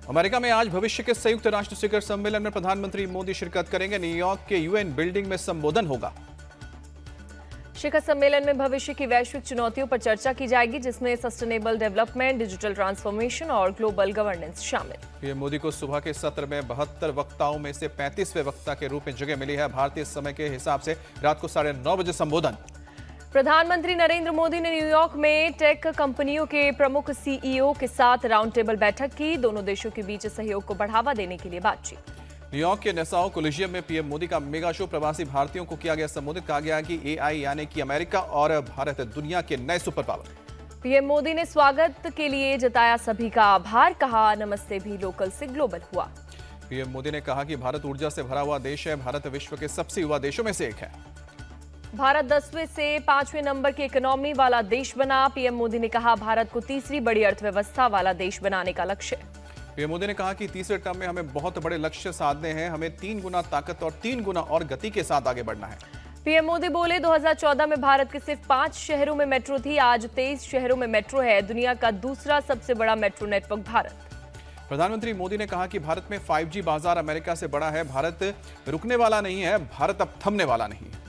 America में आज भविष्य के संयुक्त राष्ट्र शिखर सम्मेलन में प्रधानमंत्री मोदी शिरकत करेंगे। न्यूयॉर्क के यूएन बिल्डिंग में संबोधन होगा। शिखर सम्मेलन में भविष्य की वैश्विक चुनौतियों पर चर्चा की जाएगी, जिसमें सस्टेनेबल डेवलपमेंट, डिजिटल ट्रांसफॉर्मेशन और ग्लोबल गवर्नेंस शामिल। पीएम मोदी को सुबह के सत्र में 72 वक्ताओं में से 35वें वक्ता के रूप में जगह मिली है। भारतीय समय के हिसाब से रात को 9:30 बजे संबोधन। प्रधानमंत्री नरेंद्र मोदी ने न्यूयॉर्क में टेक कंपनियों के प्रमुख सीईओ के साथ राउंड टेबल बैठक की। दोनों देशों के बीच सहयोग को बढ़ावा देने के लिए बातचीत। न्यूयॉर्क के नेसाओ कोलिजियम में पीएम मोदी का मेगा शो। प्रवासी भारतीयों को किया गया संबोधित। कहा गया कि एआई यानी कि अमेरिका और भारत दुनिया के नए सुपर पावर। पीएम मोदी ने स्वागत के लिए जताया सभी का आभार। कहा नमस्ते भी लोकल से ग्लोबल हुआ। पीएम मोदी ने कहा कि भारत ऊर्जा से भरा हुआ देश है। भारत विश्व के सबसे युवा देशों में से एक है। भारत 10वें से 5वें नंबर की इकोनॉमी वाला देश बना। पीएम मोदी ने कहा भारत को तीसरी बड़ी अर्थव्यवस्था वाला देश बनाने का लक्ष्य। पीएम मोदी ने कहा कि तीसरे टर्म में हमें बहुत बड़े लक्ष्य साधने हैं। हमें 3 गुना ताकत और 3 गुना और गति के साथ आगे बढ़ना है। पीएम मोदी बोले 2014 में भारत के सिर्फ 5 शहरों में मेट्रो थी, आज 23 शहरों में मेट्रो है। दुनिया का दूसरा सबसे बड़ा मेट्रो नेटवर्क भारत। प्रधानमंत्री मोदी ने कहा कि भारत में 5G बाजार अमेरिका से बड़ा है। भारत रुकने वाला नहीं है, भारत अब थमने वाला नहीं है।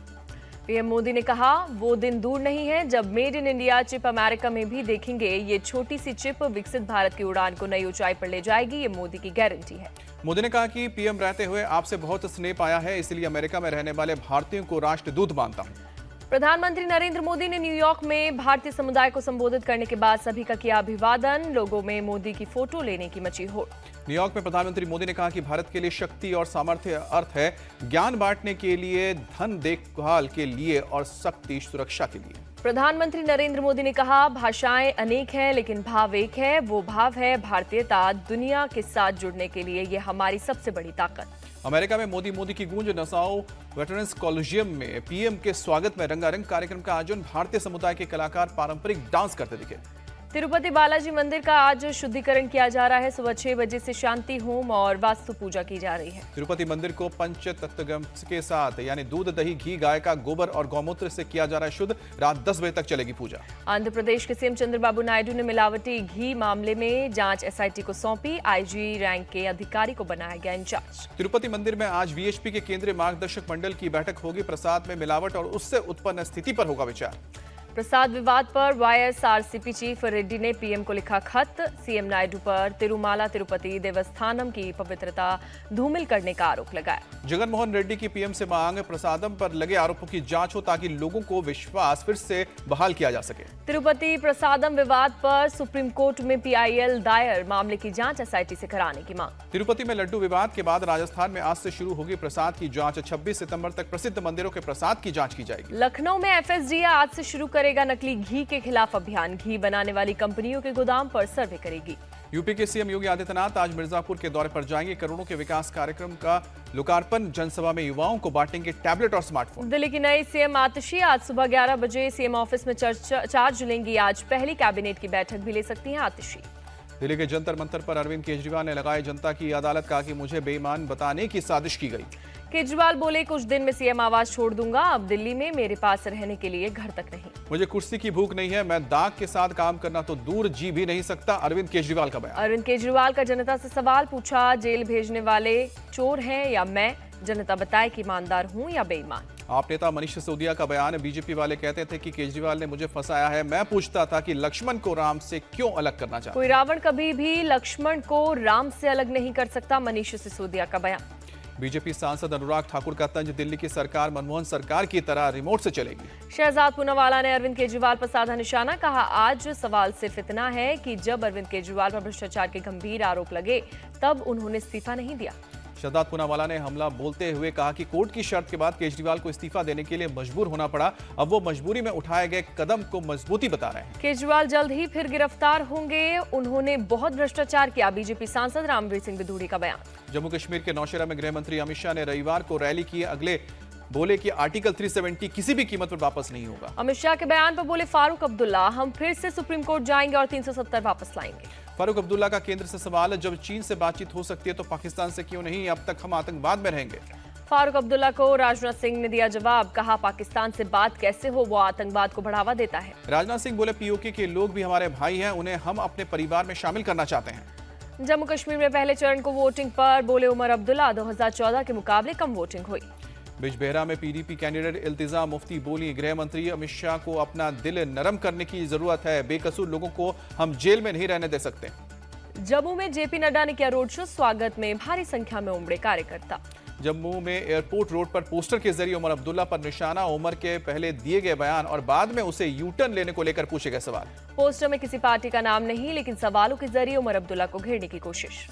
पीएम मोदी ने कहा वो दिन दूर नहीं है जब made in India chip America में भी देखेंगे। ये छोटी सी चिप विकसित भारत की उड़ान को नई ऊंचाई पर ले जाएगी, ये मोदी की गारंटी है। मोदी ने कहा कि पीएम रहते हुए आपसे बहुत स्नेह पाया है, इसलिए अमेरिका में रहने वाले भारतीयों को राष्ट्रदूत मानता हूं। प्रधानमंत्री नरेंद्र मोदी ने न्यूयॉर्क में भारतीय समुदाय को संबोधित करने के बाद सभी का किया अभिवादन। लोगों में मोदी की फोटो लेने की मची होड़। न्यूयॉर्क में प्रधानमंत्री मोदी ने कहा कि भारत के लिए शक्ति और सामर्थ्य अर्थ है ज्ञान बांटने के लिए, धन देखभाल के लिए और शक्ति सुरक्षा के लिए। प्रधानमंत्री नरेंद्र मोदी ने कहा भाषाएं अनेक हैं लेकिन भाव एक है। वो भाव है भारतीयता। दुनिया के साथ जुड़ने के लिए ये हमारी सबसे बड़ी ताकत। अमेरिका में मोदी की गूंज। नसाओ वेटरन्स कॉलेजियम में पीएम के स्वागत में रंगारंग कार्यक्रम का आयोजन। भारतीय समुदाय के कलाकार पारंपरिक डांस करते दिखे। तिरुपति बालाजी मंदिर का आज शुद्धिकरण किया जा रहा है। सुबह 6 बजे से शांति होम और वास्तु पूजा की जा रही है। तिरुपति मंदिर को पंचतत्व के साथ यानी दूध, दही, घी, गाय का गोबर और गौमूत्र से किया जा रहा है शुद्ध। रात 10 बजे तक चलेगी पूजा। आंध्र प्रदेश के सीएम चंद्रबाबू नायडू ने मिलावटी घी मामले में जांच एसआईटी को सौंपी। आईजी रैंक के अधिकारी को बनाया गया इंचार्ज। तिरुपति मंदिर में आज वीएचपी के केंद्रीय मार्गदर्शक मंडल की बैठक होगी। प्रसाद में मिलावट और उससे उत्पन्न स्थिति पर होगा विचार। प्रसाद विवाद पर वाईएसआरसीपी चीफ रेड्डी ने पीएम को लिखा खत। सीएम नायडू पर तिरुमाला तिरुपति देवस्थानम की पवित्रता धूमिल करने का आरोप लगाया। जगनमोहन रेड्डी की पीएम से मांग, प्रसादम पर लगे आरोपों की जांच हो ताकि लोगों को विश्वास फिर से बहाल किया जा सके। तिरुपति प्रसादम विवाद पर सुप्रीम कोर्ट में पीआईएल दायर, मामले की जांच एसआईटी से कराने की मांग। तिरुपति में लड्डू विवाद के बाद राजस्थान में आज से शुरू होगी प्रसाद की जांच। 26 सितंबर तक प्रसिद्ध मंदिरों के प्रसाद की जांच की जाएगी। लखनऊ में एफएसडीए आज से शुरू करेगा नकली घी के खिलाफ अभियान। घी बनाने वाली कंपनियों के गोदाम पर सर्वे करेगी। यूपी के सीएम योगी आदित्यनाथ आज मिर्जापुर के दौरे पर जाएंगे। करोड़ों के विकास कार्यक्रम का लोकार्पण। जनसभा में युवाओं को बांटेंगे टैबलेट और स्मार्टफोन। दिल्ली की नई सीएम आतिशी आज सुबह 11 बजे सीएम ऑफिस में चार्ज लेंगी। आज पहली कैबिनेट की बैठक भी ले सकती हैं आतिशी। दिल्ली के जंतर मंतर पर अरविंद केजरीवाल ने लगाई जनता की अदालत। कहा कि मुझे बेईमान बताने की साजिश की गई। केजरीवाल बोले कुछ दिन में सीएम आवास छोड़ दूंगा। अब दिल्ली में मेरे पास रहने के लिए घर तक नहीं। मुझे कुर्सी की भूख नहीं है, मैं दाग के साथ काम करना तो दूर जी भी नहीं सकता। अरविंद केजरीवाल का बयान। अरविंद केजरीवाल का जनता से सवाल पूछा, जेल भेजने वाले चोर हैं या मैं? जनता बताए कि ईमानदार हूं या बेईमान। आप नेता मनीष सिसोदिया का बयान। बीजेपी वाले कहते थे कि केजरीवाल ने मुझे फंसाया है। मैं पूछता था कि लक्ष्मण को राम से क्यों अलग करना चाहता। कोई रावण कभी भी लक्ष्मण को राम से अलग नहीं कर सकता, मनीष सिसोदिया का बयान। बीजेपी सांसद अनुराग ठाकुर का तंज। दिल्ली की सरकार मनमोहन सरकार की तरह रिमोट से चलेगी। शहजाद पूनावाला ने अरविंद केजरीवाल पर साधा निशाना। कहा आज सवाल सिर्फ इतना है कि जब अरविंद केजरीवाल पर भ्रष्टाचार के गंभीर आरोप लगे तब उन्होंने इस्तीफा नहीं दिया। शहजाद पूनावाला ने हमला बोलते हुए कहा कि कोर्ट की शर्त के बाद केजरीवाल को इस्तीफा देने के लिए मजबूर होना पड़ा। अब वो मजबूरी में उठाए गए कदम को मजबूती बता रहे हैं। केजरीवाल जल्द ही फिर गिरफ्तार होंगे। उन्होंने बहुत भ्रष्टाचार किया। बीजेपी सांसद रामवीर सिंह बिधूड़ी का बयान। जम्मू कश्मीर के नौशेरा में गृह मंत्री अमित शाह ने रविवार को रैली की। अगले बोले कि आर्टिकल 370 किसी भी कीमत पर वापस नहीं होगा। अमित शाह के बयान पर बोले फारूक अब्दुल्ला, हम फिर से सुप्रीम कोर्ट जाएंगे और 370 वापस लाएंगे। फारूक अब्दुल्ला का केंद्र से सवाल, जब चीन से बातचीत हो सकती है तो पाकिस्तान से क्यों नहीं? अब तक हम आतंकवाद में रहेंगे। फारूक अब्दुल्ला को राजनाथ सिंह ने दिया जवाब। कहा पाकिस्तान से बात कैसे हो, वो आतंकवाद को बढ़ावा देता है। राजनाथ सिंह बोले पीओके के लोग भी हमारे भाई हैं, उन्हें हम अपने परिवार में शामिल करना चाहते हैं। जम्मू कश्मीर में पहले चरण को वोटिंग पर बोले उमर अब्दुल्ला, 2014 के मुकाबले कम वोटिंग हुई। बिजबेहरा में पीडीपी कैंडिडेट इल्तिजा मुफ्ती बोली, गृह मंत्री अमित शाह को अपना दिल नरम करने की जरूरत है, बेकसूर लोगों को हम जेल में नहीं रहने दे सकते। जम्मू में जेपी नड्डा ने किया रोड शो, स्वागत में भारी संख्या में उमड़े कार्यकर्ता। जम्मू में एयरपोर्ट रोड पर पोस्टर के जरिए उमर अब्दुल्ला पर निशाना, उमर के पहले दिए गए बयान और बाद में उसे यू टर्न लेने को लेकर पूछे गए सवाल। पोस्टर में किसी पार्टी का नाम नहीं, लेकिन सवालों के जरिए उमर अब्दुल्ला को घेरने की कोशिश।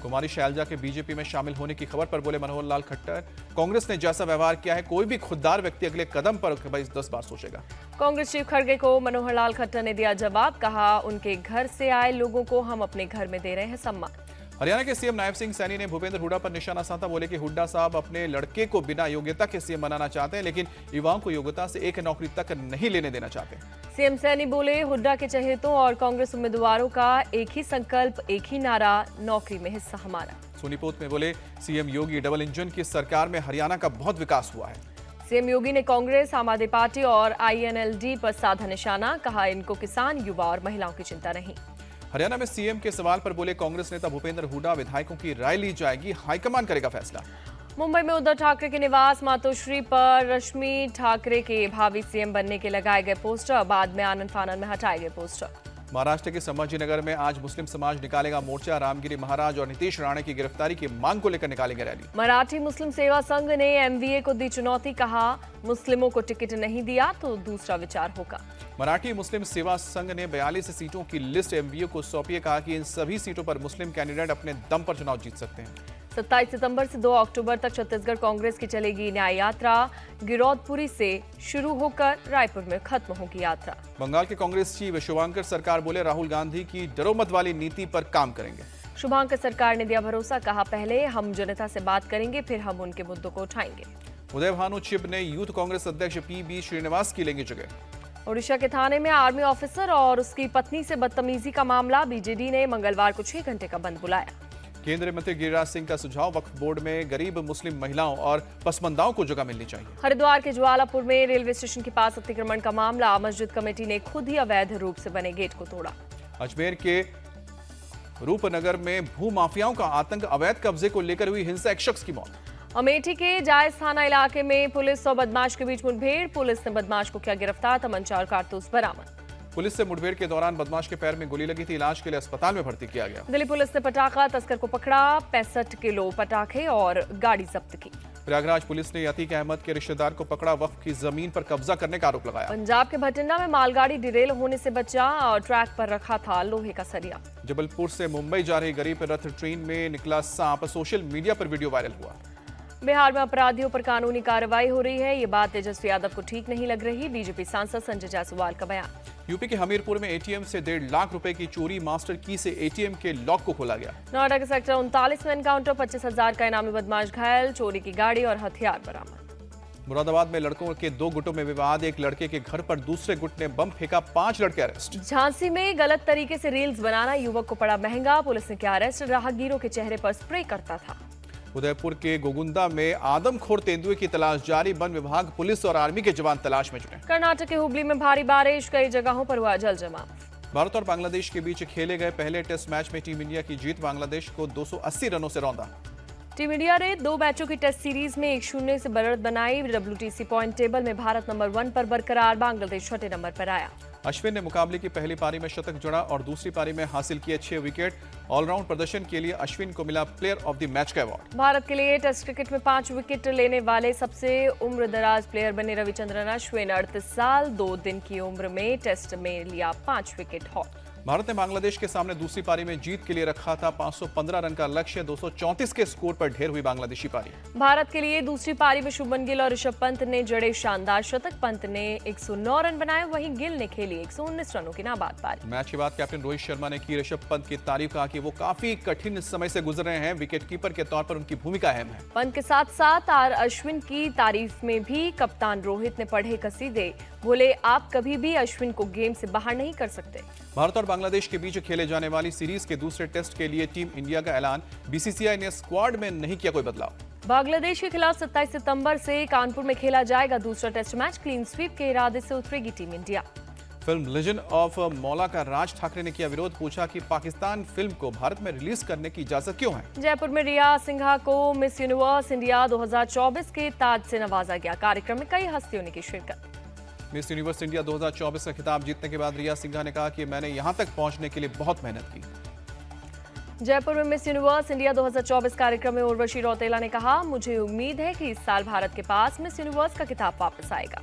कुमारी शैलजा के बीजेपी में शामिल होने की खबर पर बोले मनोहर लाल खट्टर, कांग्रेस ने जैसा व्यवहार किया है, कोई भी खुददार व्यक्ति अगले कदम पर 10 बार सोचेगा। कांग्रेस चीफ खड़गे को मनोहर लाल खट्टर ने दिया जवाब, कहा उनके घर से आए लोगों को हम अपने घर में दे रहे हैं सम्मान। हरियाणा के सीएम नायब सिंह सैनी ने भूपेंद्र हुड्डा पर निशाना साधा, बोले कि हुड्डा साहब अपने लड़के को बिना योग्यता के सीएम बनाना चाहते हैं, लेकिन युवाओं को योग्यता से एक नौकरी तक नहीं लेने देना चाहते। सीएम सैनी बोले, हुड्डा के चहेतों और कांग्रेस उम्मीदवारों का एक ही संकल्प, एक ही नारा, नौकरी में हिस्सा हमारा। सोनीपत में बोले, सीएम योगी डबल इंजन की सरकार में हरियाणा का बहुत विकास हुआ है। सीएम योगी ने कांग्रेस, आम आदमी पार्टी और आईएनएलडी पर साधा निशाना, कहा इनको किसान, युवा और महिलाओं की चिंता नहीं। हरियाणा में सीएम के सवाल पर बोले कांग्रेस नेता भूपेंद्र हुड्डा, विधायकों की राय ली जाएगी, हाईकमान करेगा फैसला। मुंबई में उद्धव ठाकरे के निवास मातोश्री पर रश्मि ठाकरे के भावी सीएम बनने के लगाए गए पोस्टर, बाद में आनन फानन में हटाए गए पोस्टर। महाराष्ट्र के संभाजीनगर में आज मुस्लिम समाज निकालेगा मोर्चा, रामगिरी महाराज और नीतीश राणे की गिरफ्तारी की मांग को लेकर निकालेंगे रैली। मराठी मुस्लिम सेवा संघ ने एमवीए को दी चुनौती, कहा मुस्लिमों को टिकट नहीं दिया तो दूसरा विचार होगा। मराठी मुस्लिम सेवा संघ ने 42 सीटों की लिस्ट एमवीए को सौंपी, कहा कि इन सभी सीटों पर मुस्लिम कैंडिडेट अपने दम पर चुनाव जीत सकते हैं। 27 सितंबर से 2 अक्टूबर तक छत्तीसगढ़ कांग्रेस की चलेगी न्याय यात्रा, गिरौदपुरी से शुरू होकर रायपुर में खत्म होगी यात्रा। बंगाल के कांग्रेस चीफ शुभांकर सरकार बोले, राहुल गांधी की डरो मत वाली नीति पर काम करेंगे। शुभांकर सरकार ने दिया भरोसा, कहा पहले हम जनता से बात करेंगे, फिर हम उनके मुद्दों को उठाएंगे। उदय भानु चिब ने यूथ कांग्रेस अध्यक्ष पीबी श्रीनिवास की लेंगे जगह। ओडिशा के थाने में आर्मी ऑफिसर और उसकी पत्नी से बदतमीजी का मामला, बीजेडी ने मंगलवार को 6 घंटे का बंद बुलाया। केंद्रीय मंत्री गिरिराज सिंह का सुझाव, वक्फ बोर्ड में गरीब मुस्लिम महिलाओं और पसमंदाओं को जगह मिलनी चाहिए। हरिद्वार के ज्वालापुर में रेलवे स्टेशन के पास अतिक्रमण का मामला, मस्जिद कमेटी ने खुद ही अवैध रूप से बने गेट को तोड़ा। अजमेर के रूपनगर में भूमाफियाओं का आतंक, अवैध कब्जे को लेकर हुई हिंसा, एक शख्स की मौत। अमेठी के जायज थाना इलाके में पुलिस और बदमाश के बीच मुठभेड़, पुलिस ने बदमाश को किया गिरफ्तार, तमंचा और कारतूस बरामद। पुलिस से मुठभेड़ के दौरान बदमाश के पैर में गोली लगी थी, इलाज के लिए अस्पताल में भर्ती किया गया। दिल्ली पुलिस ने पटाखा तस्कर को पकड़ा, 65 किलो पटाखे और गाड़ी जब्त की। प्रयागराज पुलिस ने अतीक अहमद के रिश्तेदार को पकड़ा, वक्फ की जमीन पर कब्जा करने का आरोप लगाया। पंजाब के भटिंडा में मालगाड़ी डिरेल होने से बचा और ट्रैक पर रखा था लोहे का सरिया। जबलपुर से मुंबई जा रही गरीब रथ ट्रेन में निकला सांप, सोशल मीडिया पर वीडियो वायरल हुआ। बिहार में अपराधियों पर कानूनी कार्रवाई हो रही है, ये बात तेजस्वी यादव को ठीक नहीं लग रही, बीजेपी सांसद संजय जायसवाल का बयान। यूपी के हमीरपुर में एटीएम से 1.5 लाख रुपए की चोरी, मास्टर की से एटीएम के लॉक को खोला गया। नोएडा के सेक्टर 39 में एनकाउंटर, 25,000 का इनामी बदमाश घायल, चोरी की गाड़ी और हथियार बरामद। मुरादाबाद में लड़कों के 2 गुटों में विवाद, एक लड़के के घर पर दूसरे गुट ने बम फेंका, 5 लड़के अरेस्ट। झांसी में गलत तरीके से रील्स बनाना युवक को पड़ा महंगा, पुलिस ने किया अरेस्ट, राहगीरों के चेहरे पर स्प्रे करता था। उदयपुर के गोगुंदा में आदमखोर तेंदुए की तलाश जारी, वन विभाग, पुलिस और आर्मी के जवान तलाश में जुटे। कर्नाटक के हुबली में भारी बारिश, कई जगहों पर हुआ जल जमाव। भारत और बांग्लादेश के बीच खेले गए पहले टेस्ट मैच में टीम इंडिया की जीत, बांग्लादेश को 280 रनों से रौंदा। टीम इंडिया ने 2 मैचों की टेस्ट सीरीज में 1-0 से बढ़त बनाई। WTC पॉइंट टेबल में भारत नंबर 1 पर बरकरार, बांग्लादेश 6 नंबर पर आया। अश्विन ने मुकाबले की पहली पारी में शतक जड़ा और दूसरी पारी में हासिल किए 6 विकेट। ऑलराउंड प्रदर्शन के लिए अश्विन को मिला प्लेयर ऑफ द मैच का अवार्ड। भारत के लिए टेस्ट क्रिकेट में 5 विकेट लेने वाले सबसे उम्रदराज प्लेयर बने रविचंद्रन अश्विन। 38 साल 2 दिन की उम्र में टेस्ट में लिया 5 विकेट हॉल। भारत ने बांग्लादेश के सामने दूसरी पारी में जीत के लिए रखा था 515 रन का लक्ष्य, 234 के स्कोर पर ढेर हुई बांग्लादेशी पारी। भारत के लिए दूसरी पारी में शुभमन गिल और ऋषभ पंत ने जड़े शानदार शतक, पंत ने 109 रन बनाए, वहीं गिल ने खेली 119 रनों की नाबाद पारी। मैच के बाद कैप्टन रोहित शर्मा ने की ऋषभ पंत की तारीफ, कहा कि वो काफी कठिन समय से गुजर रहे हैं, विकेटकीपर के तौर पर उनकी भूमिका अहम है। पंत के साथ साथ आर अश्विन की तारीफ में भी कप्तान रोहित ने पढ़े कसीदे, बोले आप कभी भी अश्विन को गेम से बाहर नहीं कर सकते। भारत और बांग्लादेश के बीच खेले जाने वाली सीरीज के दूसरे टेस्ट के लिए टीम इंडिया का ऐलान, बीसीसीआई ने स्क्वाड में नहीं किया कोई बदलाव। बांग्लादेश के खिलाफ 27 सितंबर से कानपुर में खेला जाएगा दूसरा टेस्ट मैच, क्लीन स्वीप के इरादे से उतरेगी team India. Film legend of मौला का राज ठाकरे ने किया विरोध, पूछा कि पाकिस्तान फिल्म को भारत में रिलीज करने की इजाजत क्यों है। जयपुर में रिया सिंघा को मिस यूनिवर्स इंडिया 2024 के ताज से नवाजा गया। कार्यक्रम में कई हस्तियों ने की शिरकत। मिस यूनिवर्स इंडिया 2024 का खिताब जीतने के बाद रिया सिंघा ने कहा कि मैंने यहां तक पहुंचने के लिए बहुत मेहनत की। जयपुर में मिस यूनिवर्स इंडिया 2024 कार्यक्रम में उर्वशी रौतेला ने कहा, मुझे उम्मीद है कि इस साल भारत के पास मिस यूनिवर्स का खिताब वापस आएगा।